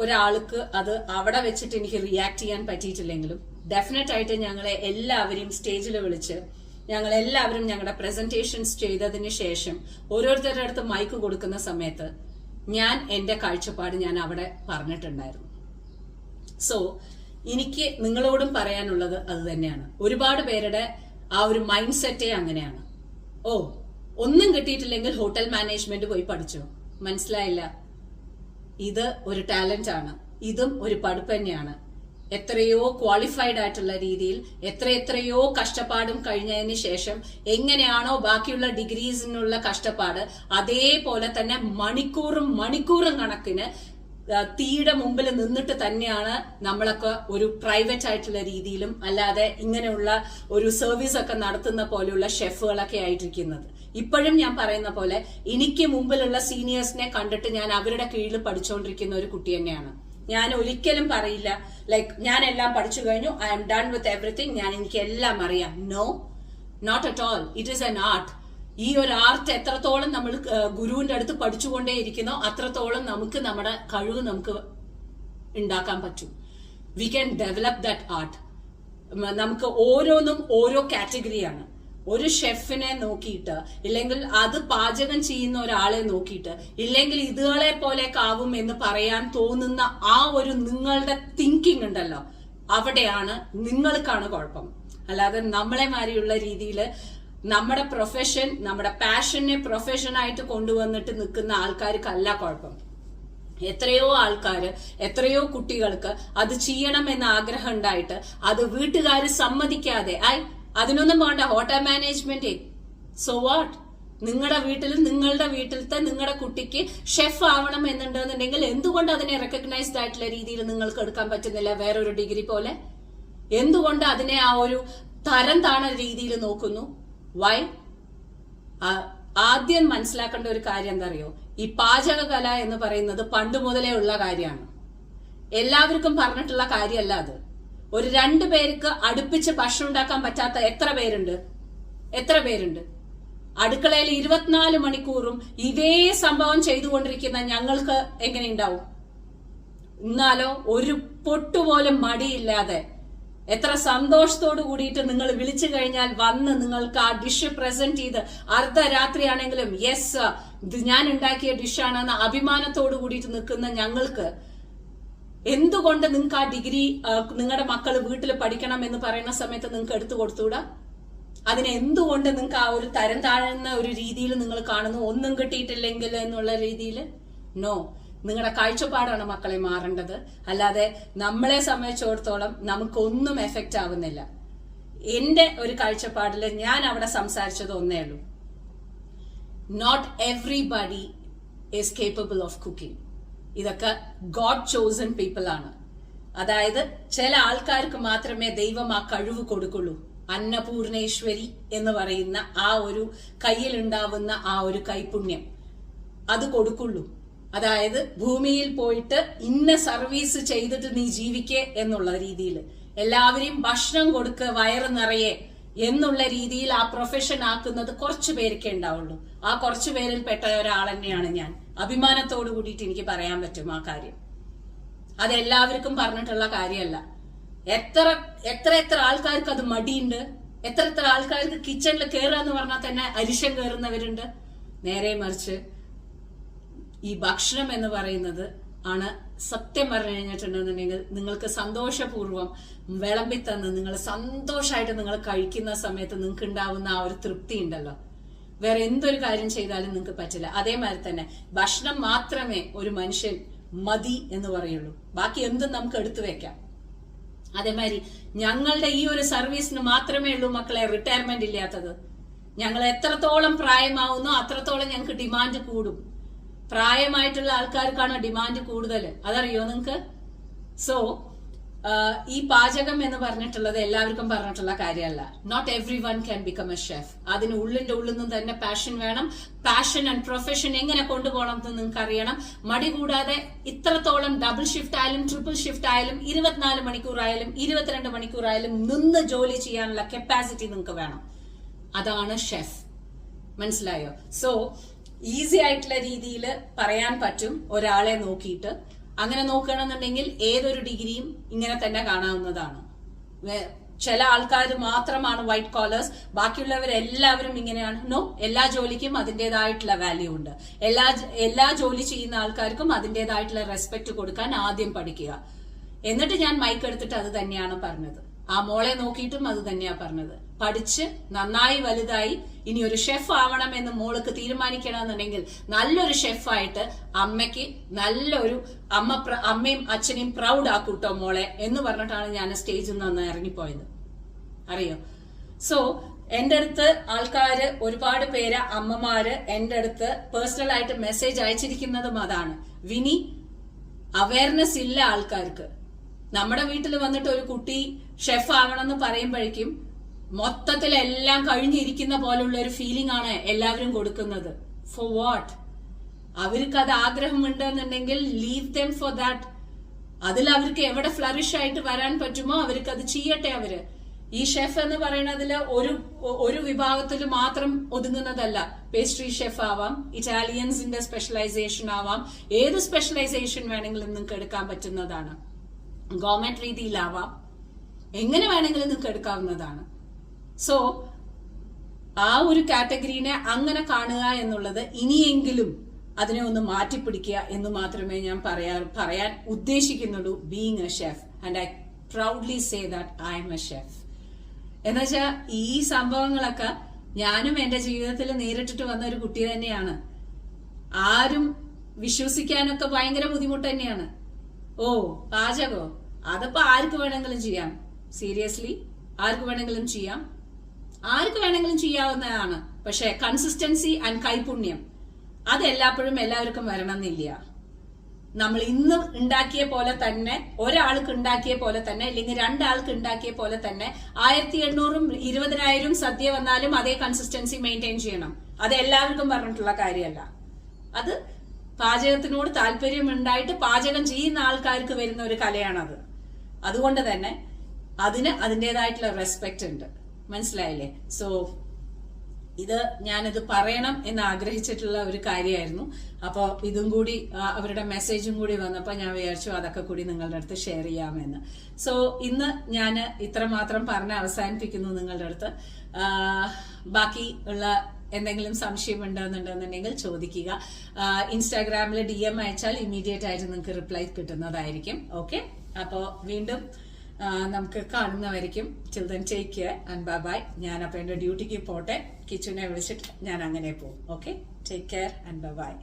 ഒരാൾക്ക് അത് അവിടെ വെച്ചിട്ട് എനിക്ക് റിയാക്ട് ചെയ്യാൻ പറ്റിയിട്ടില്ലെങ്കിലും ഡെഫിനറ്റ് ആയിട്ട് ഞങ്ങളെ എല്ലാവരെയും സ്റ്റേജിൽ വിളിച്ച് ഞങ്ങളെല്ലാവരും ഞങ്ങളുടെ പ്രസന്റേഷൻസ് ചെയ്തതിന് ശേഷം ഓരോരുത്തരുടെ അടുത്ത് മൈക്ക് കൊടുക്കുന്ന സമയത്ത് ഞാൻ എന്റെ കാഴ്ചപ്പാട് ഞാൻ അവിടെ പറഞ്ഞിട്ടുണ്ടായിരുന്നു. സോ എനിക്ക് നിങ്ങളോടും പറയാനുള്ളത് അത് തന്നെയാണ്. ഒരുപാട് പേരുടെ ആ ഒരു മൈൻഡ് സെറ്റേ അങ്ങനെയാണ്. ഓ, ഒന്നും കിട്ടിയിട്ടില്ലെങ്കിൽ ഹോട്ടൽ മാനേജ്മെന്റ് പോയി പഠിച്ചോ. മനസ്സിലായില്ല, ഇത് ഒരു ടാലന്റ് ആണ്, ഇതും ഒരു പഠിപ്പ് തന്നെയാണ്. എത്രയോ ക്വാളിഫൈഡ് ആയിട്ടുള്ള രീതിയിൽ എത്രയോ കഷ്ടപ്പാടും കഴിഞ്ഞതിന് ശേഷം എങ്ങനെയാണോ ബാക്കിയുള്ള ഡിഗ്രീസിനുള്ള കഷ്ടപ്പാട്, അതേപോലെ തന്നെ മണിക്കൂറും കണക്കിന് തീയുടെ മുമ്പിൽ നിന്നിട്ട് തന്നെയാണ് നമ്മളൊക്കെ ഒരു പ്രൈവറ്റ് ആയിട്ടുള്ള രീതിയിലും അല്ലാതെ ഇങ്ങനെയുള്ള ഒരു സർവീസ് ഒക്കെ നടത്തുന്ന പോലെയുള്ള ഷെഫുകളൊക്കെ ആയിട്ടിരിക്കുന്നത്. ഇപ്പോഴും ഞാൻ പറയുന്ന പോലെ എനിക്ക് മുമ്പിലുള്ള സീനിയേഴ്സിനെ കണ്ടിട്ട് ഞാൻ അവരുടെ കീഴിൽ പഠിച്ചുകൊണ്ടിരിക്കുന്ന ഒരു കുട്ടി തന്നെയാണ്. ഞാൻ ഒരിക്കലും പറയില്ല ലൈക്ക് ഞാൻ എല്ലാം പഠിച്ചു കഴിഞ്ഞു, I am done with everything, എനിക്ക് എല്ലാം അറിയാം. No, not at all. It is an art. ഈ ഒരു ആർട്ട് എത്രത്തോളം നമ്മൾ ഗുരുവിന്റെ അടുത്ത് പഠിച്ചുകൊണ്ടേയിരിക്കുന്നോ അത്രത്തോളം നമുക്ക് നമ്മുടെ കഴിവ് നമുക്ക് ഉണ്ടാക്കാൻ പറ്റും. We can develop that art. നമുക്ക് ഓരോന്നും ഓരോ കാറ്റഗറിയാണ്. ഒരു ഷെഫിനെ നോക്കിയിട്ട് ഇല്ലെങ്കിൽ അത് പാചകം ചെയ്യുന്ന ഒരാളെ നോക്കിയിട്ട് ഇല്ലെങ്കിൽ ഇതുകളെ പോലെ ആവും എന്ന് പറയാൻ തോന്നുന്ന ആ ഒരു നിങ്ങളുടെ തിങ്കിങ് ഉണ്ടല്ലോ, അവിടെയാണ് നിങ്ങൾക്കാണ് കുഴപ്പം. അല്ലാതെ നമ്മളെ മാതിരിയുള്ള രീതിയിൽ നമ്മുടെ പ്രൊഫഷൻ, നമ്മുടെ പാഷനെ പ്രൊഫഷനായിട്ട് കൊണ്ടുവന്നിട്ട് നിൽക്കുന്ന ആൾക്കാർക്കല്ല കുഴപ്പം. എത്രയോ ആൾക്കാര്, എത്രയോ കുട്ടികൾക്ക് അത് ചെയ്യണമെന്ന് ആഗ്രഹം ഉണ്ടായിട്ട് അത് വീട്ടുകാർ സമ്മതിക്കാതെ അതിനൊന്നും വേണ്ട ഹോട്ടൽ മാനേജ്മെന്റ്, സോ വാട്ട്, നിങ്ങളുടെ വീട്ടിലത്തെ നിങ്ങളുടെ കുട്ടിക്ക് ഷെഫ് ആവണം എന്നുണ്ടെന്നുണ്ടെങ്കിൽ എന്തുകൊണ്ട് അതിനെ റെക്കഗ്നൈസ്ഡ് ആയിട്ടുള്ള രീതിയിൽ നിങ്ങൾക്ക് എടുക്കാൻ പറ്റുന്നില്ല? വേറൊരു ഡിഗ്രി പോലെ എന്തുകൊണ്ട് അതിനെ ആ ഒരു തരം താണ രീതിയിൽ നോക്കുന്നു? വൈ? ആദ്യം മനസ്സിലാക്കേണ്ട ഒരു കാര്യം എന്താ അറിയോ, ഈ പാചകകല എന്ന് പറയുന്നത് പണ്ട് മുതലേ ഉള്ള കാര്യമാണ്. എല്ലാവർക്കും പറഞ്ഞിട്ടുള്ള കാര്യമല്ല അത്. ഒരു 2 പേർക്ക് അടുപ്പിച്ച് ഭക്ഷണം ഉണ്ടാക്കാൻ പറ്റാത്ത എത്ര പേരുണ്ട്? അടുക്കളയിൽ 24 മണിക്കൂറും ഇതേ സംഭവം ചെയ്തുകൊണ്ടിരിക്കുന്ന ഞങ്ങൾക്ക് എങ്ങനെ ഉണ്ടാവും? എന്നാലോ ഒരു പൊട്ടുപോലും മടിയില്ലാതെ എത്ര സന്തോഷത്തോടു കൂടിയിട്ട് നിങ്ങൾ വിളിച്ചു കഴിഞ്ഞാൽ വന്ന് നിങ്ങൾക്ക് ആ ഡിഷ് പ്രസന്റ് ചെയ്ത് അർദ്ധരാത്രിയാണെങ്കിലും യെസ് ഇത് ഞാൻ ഉണ്ടാക്കിയ ഡിഷാണെന്ന് അഭിമാനത്തോടു കൂടിയിട്ട് നിൽക്കുന്ന ഞങ്ങൾക്ക് എന്തുകൊണ്ട് നിങ്ങൾക്ക് ആ ഡിഗ്രി നിങ്ങളുടെ മക്കൾ വീട്ടിൽ പഠിക്കണം എന്ന് പറയുന്ന സമയത്ത് നിങ്ങൾക്ക് എടുത്തു കൊടുത്തുകൂടാ? അതിനെ എന്തുകൊണ്ട് നിങ്ങൾക്ക് ആ ഒരു തരം താഴ്ന്ന ഒരു രീതിയിൽ നിങ്ങൾ കാണുന്നു, ഒന്നും കിട്ടിയിട്ടില്ലെങ്കിൽ എന്നുള്ള രീതിയിൽ? നോ, നിങ്ങളുടെ കാഴ്ചപ്പാടാണ് മക്കളെ മാറേണ്ടത്. അല്ലാതെ നമ്മളെ സംബന്ധിച്ചിടത്തോളം നമുക്കൊന്നും എഫക്റ്റ് ആവുന്നില്ല. എന്റെ ഒരു കാഴ്ചപ്പാടിൽ ഞാൻ അവിടെ സംസാരിച്ചത് ഒന്നേ ഉള്ളൂ, not everybody is capable of cooking. ഇതൊക്കെ ഗോഡ് ചോസൺ പീപ്പിൾ ആണ്. അതായത് ചില ആൾക്കാർക്ക് മാത്രമേ ദൈവം ആ കഴിവ് കൊടുക്കുള്ളൂ. അന്നപൂർണേശ്വരി എന്ന് പറയുന്ന ആ ഒരു കയ്യിലുണ്ടാവുന്ന ആ ഒരു കൈപുണ്യം അത് കൊടുക്കുള്ളൂ. അതായത് ഭൂമിയിൽ പോയിട്ട് ഇന്ന സർവീസ് ചെയ്തിട്ട് നീ ജീവിക്കേ എന്നുള്ള രീതിയിൽ എല്ലാവരെയും ഭക്ഷണം കൊടുക്ക വയറ് നിറയെ എന്നുള്ള രീതിയിൽ ആ പ്രൊഫഷൻ ആക്കുന്നത് കുറച്ചു പേർക്കേ ഉണ്ടാവുള്ളൂ. ആ കുറച്ചു പേരിൽ പെട്ട ഒരാൾ തന്നെയാണ് ഞാൻ. അഭിമാനത്തോടു കൂടിയിട്ട് എനിക്ക് പറയാൻ പറ്റും ആ കാര്യം. അതെല്ലാവർക്കും പറഞ്ഞിട്ടുള്ള കാര്യമല്ല. എത്ര ആൾക്കാർക്ക് അത് മടിയുണ്ട്. എത്ര ആൾക്കാർക്ക് കിച്ചണിൽ കയറുക എന്ന് പറഞ്ഞാൽ തന്നെ അരിശം കയറുന്നവരുണ്ട്. നേരെ മറിച്ച് ഈ ഭക്ഷണം എന്ന് പറയുന്നത് ആണ് സത്യം പറഞ്ഞു കഴിഞ്ഞിട്ടുണ്ടെന്നുണ്ടെങ്കിൽ നിങ്ങൾക്ക് സന്തോഷപൂർവ്വം വിളമ്പിത്തന്ന് നിങ്ങൾ സന്തോഷമായിട്ട് നിങ്ങൾ കഴിക്കുന്ന സമയത്ത് നിങ്ങൾക്ക് ഉണ്ടാവുന്ന ആ ഒരു തൃപ്തി ഉണ്ടല്ലോ, വേറെ എന്തൊരു കാര്യം ചെയ്താലും നിങ്ങൾക്ക് പറ്റില്ല. അതേമാതിരി തന്നെ ഭക്ഷണം മാത്രമേ ഒരു മനുഷ്യൻ മതി എന്ന് പറയുള്ളൂ, ബാക്കി എന്തും നമുക്ക് എടുത്തു വെക്കാം. അതേമാതിരി ഞങ്ങളുടെ ഈ ഒരു സർവീസിന് മാത്രമേ ഉള്ളൂ മക്കളെ റിട്ടയർമെന്റ് ഇല്ലാത്തത്. ഞങ്ങൾ എത്രത്തോളം പ്രായമാവുന്നോ അത്രത്തോളം ഞങ്ങൾക്ക് ഡിമാൻഡ് കൂടും. പ്രായമായിട്ടുള്ള ആൾക്കാർക്കാണ് ഡിമാൻഡ് കൂടുതൽ, അതറിയോ നിങ്ങൾക്ക്? സോ ഈ പാചകം എന്ന് പറഞ്ഞിട്ടുള്ളത് എല്ലാവർക്കും പറഞ്ഞിട്ടുള്ള കാര്യമല്ല. Not everyone can become a chef. അതിന് ഉള്ളിന്റെ ഉള്ളിൽ നിന്ന് തന്നെ പാഷൻ വേണം. പാഷൻ ആൻഡ് പ്രൊഫഷൻ എങ്ങനെ കൊണ്ടുപോകണം എന്ന് നിങ്ങൾക്ക് അറിയണം. മടി കൂടാതെ ഇത്രത്തോളം ഡബിൾ ഷിഫ്റ്റ് ആയാലും ട്രിപ്പിൾ ഷിഫ്റ്റ് ആയാലും 24 മണിക്കൂറായാലും 22 മണിക്കൂറായാലും നിന്ന് ജോലി ചെയ്യാനുള്ള കപ്പാസിറ്റി നിങ്ങൾക്ക് വേണം. അതാണ് ഷെഫ്. മനസ്സിലായോ? സോ ഈസി ആയിട്ടുള്ള രീതിയിൽ പറയാൻ പറ്റും ഒരാളെ നോക്കിയിട്ട്. അങ്ങനെ നോക്കുകയാണെന്നുണ്ടെങ്കിൽ ഏതൊരു ഡിഗ്രിയും ഇങ്ങനെ തന്നെ കാണാവുന്നതാണ്. ചില ആൾക്കാർ മാത്രമാണ് വൈറ്റ് കോളേഴ്സ്, ബാക്കിയുള്ളവരെല്ലാവരും ഇങ്ങനെയാണ്. നോ, എല്ലാ ജോലിക്കും അതിൻ്റെതായിട്ടുള്ള വാല്യൂ ഉണ്ട്. എല്ലാ ജോലി ചെയ്യുന്ന ആൾക്കാർക്കും അതിൻ്റെതായിട്ടുള്ള റെസ്പെക്ട് കൊടുക്കാൻ ആദ്യം പഠിക്കുക. എന്നിട്ട് ഞാൻ മൈക്ക് എടുത്തിട്ട് അത് തന്നെയാണ് പറഞ്ഞത്. ആ മോളെ നോക്കിയിട്ടും അത് തന്നെയാ പറഞ്ഞത്. പഠിച്ച് നന്നായി വലുതായി ഇനി ഒരു ഷെഫ് ആവണം എന്ന് മോൾക്ക് തീരുമാനിക്കണമെന്നുണ്ടെങ്കിൽ നല്ലൊരു ഷെഫായിട്ട് അമ്മയ്ക്ക് നല്ലൊരു അമ്മയും അച്ഛനെയും പ്രൗഡ് ആക്കൂട്ടോ മോളെ എന്ന് പറഞ്ഞിട്ടാണ് ഞാൻ സ്റ്റേജിൽ നിന്ന് ഇറങ്ങിപ്പോയത്, അറിയോ? സോ എന്റെ അടുത്ത് ആൾക്കാര് ഒരുപാട് പേര് അമ്മമാര് എന്റെ അടുത്ത് പേഴ്സണൽ ആയിട്ട് മെസ്സേജ് അയച്ചിരിക്കുന്നതും അതാണ്. വിനി, അവയർനെസ് ഇല്ല ആൾക്കാർക്ക്. നമ്മുടെ വീട്ടിൽ വന്നിട്ട് ഒരു കുട്ടി ഷെഫ് ആവണമെന്ന് പറയുമ്പോഴേക്കും മൊത്തത്തിൽ എല്ലാം കഴിഞ്ഞിരിക്കുന്ന പോലുള്ള ഒരു ഫീലിംഗ് ആണ് എല്ലാവരും കൊടുക്കുന്നത്. For what? അവർക്ക് അത് ആഗ്രഹമുണ്ട് എന്നുണ്ടെങ്കിൽ ലീവ് ദം ഫോർ ദാറ്റ്. അതിൽ അവർക്ക് എവിടെ ഫ്ലറിഷ് ആയിട്ട് വരാൻ പറ്റുമോ അവർക്ക് അത് ചെയ്യട്ടെ. അവര് ഈ ഷെഫ് എന്ന് പറയുന്നതിൽ ഒരു വിഭാഗത്തിൽ മാത്രം ഒതുങ്ങുന്നതല്ല. പേസ്ട്രി ഷെഫ് ആവാം, ഇറ്റാലിയൻസിന്റെ സ്പെഷ്യലൈസേഷൻ ആവാം, ഏത് സ്പെഷ്യലൈസേഷൻ വേണമെങ്കിലും നിങ്ങൾക്ക് എടുക്കാൻ പറ്റുന്നതാണ്. ഗവൺമെന്റ് രീതിയിലാവാം, എങ്ങനെ വേണമെങ്കിലും നിങ്ങൾക്ക് എടുക്കാവുന്നതാണ്. സോ ആ ഒരു കാറ്റഗറീനെ അങ്ങനെ കാണുക എന്നുള്ളത് ഇനിയെങ്കിലും അതിനെ ഒന്ന് മാറ്റിപ്പിടിക്കുക എന്ന് മാത്രമേ ഞാൻ പറയാൻ ഉദ്ദേശിക്കുന്നുള്ളൂ. Being a chef and I proudly say that I am a chef. എന്നുവെച്ചാൽ ഈ സംഭവങ്ങളൊക്കെ ഞാനും എന്റെ ജീവിതത്തിൽ നേരിട്ടിട്ട് വന്ന ഒരു കുട്ടി തന്നെയാണ്. ആരും വിശ്വസിക്കാനൊക്കെ ഭയങ്കര ബുദ്ധിമുട്ട് തന്നെയാണ്. ഓ, പാചകോ? അതിപ്പോ ആർക്ക് വേണമെങ്കിലും ചെയ്യാം. സീരിയസ്ലി, ആർക്ക് വേണമെങ്കിലും ചെയ്യാം, ആർക്ക് വേണമെങ്കിലും ചെയ്യാവുന്നതാണ്. പക്ഷെ കൺസിസ്റ്റൻസി ആൻഡ് കൈപുണ്യം അത് എല്ലാവർക്കും വരണമെന്നില്ല. നമ്മൾ ഇന്ന് ഉണ്ടാക്കിയ പോലെ തന്നെ, ഒരാൾക്ക് ഉണ്ടാക്കിയ പോലെ തന്നെ, അല്ലെങ്കിൽ 2 ആൾക്ക് ഉണ്ടാക്കിയ പോലെ തന്നെ 1800ഉം 20,000 സദ്യ വന്നാലും അതേ കൺസിസ്റ്റൻസി മെയിൻറ്റെയിൻ ചെയ്യണം. അത് എല്ലാവർക്കും പറഞ്ഞിട്ടുള്ള കാര്യമല്ല. അത് പാചകത്തിനോട് താല്പര്യം ഉണ്ടായിട്ട് പാചകം ചെയ്യുന്ന ആൾക്കാർക്ക് വരുന്ന ഒരു കലയാണത്. അതുകൊണ്ട് തന്നെ അതിന് അതിൻ്റെതായിട്ടുള്ള റെസ്പെക്ട് ഉണ്ട്. മനസ്സിലായില്ലേ? സോ ഇത് ഞാനിത് പറയണം എന്ന് ആഗ്രഹിച്ചിട്ടുള്ള ഒരു കാര്യമായിരുന്നു. അപ്പോൾ ഇതും കൂടി അവരുടെ മെസ്സേജും കൂടി വന്നപ്പോൾ ഞാൻ വിചാരിച്ചു അതൊക്കെ കൂടി നിങ്ങളുടെ അടുത്ത് ഷെയർ ചെയ്യാമെന്ന്. സോ ഇന്ന് ഞാൻ ഇത്രമാത്രം പറഞ്ഞ് അവസാനിപ്പിക്കുന്നു നിങ്ങളുടെ അടുത്ത്. ബാക്കി ഉള്ള എന്തെങ്കിലും സംശയം ഉണ്ടെന്നുണ്ടെന്നുണ്ടെങ്കിൽ ചോദിക്കുക. ഇൻസ്റ്റാഗ്രാമിൽ DM അയച്ചാൽ ഇമ്മീഡിയറ്റ് ആയിട്ട് നിങ്ങൾക്ക് റിപ്ലൈ കിട്ടുന്നതായിരിക്കും. ഓക്കെ, അപ്പോൾ വീണ്ടും നമുക്ക് കാണുന്നവരിക്കും. Till then take care and bye bye. ഞാൻ അപ്പോൾ എൻ്റെ ഡ്യൂട്ടിക്ക് പോട്ടെ. കിച്ചനെ വിളിച്ചിട്ട് ഞാൻ അങ്ങനെ പോകും. Okay, take care and bye by.